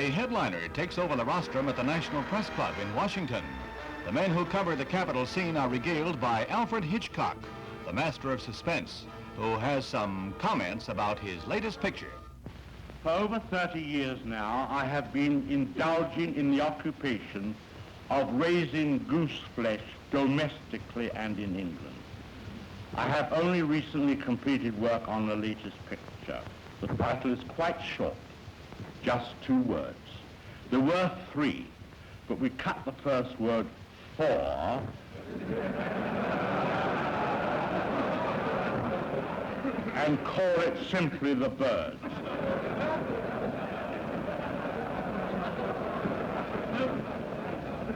A headliner takes over the rostrum at the National Press Club in Washington. The men who cover the Capitol scene are regaled by Alfred Hitchcock, the master of suspense, who has some comments about his latest picture. For over 30 years now, I have been indulging in the occupation of raising goose flesh domestically and in England. I have only recently completed work on the latest picture. The title is quite short, just 2 words. There were 3, but we cut the first word for and call it simply The Birds.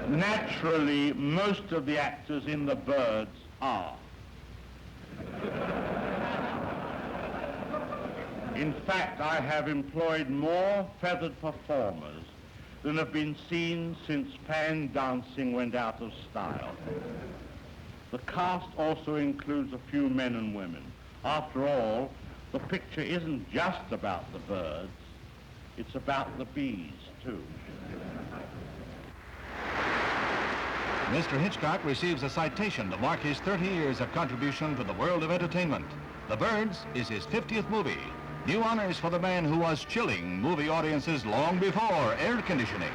Naturally, most of the actors in The Birds are. In fact, I have employed more feathered performers than have been seen since fan dancing went out of style. The cast also includes a few men and women. After all, the picture isn't just about the birds, it's about the bees, too. Mr. Hitchcock receives a citation to mark his 30 years of contribution to the world of entertainment. The Birds is his 50th movie. New honors for the man who was chilling movie audiences long before air conditioning.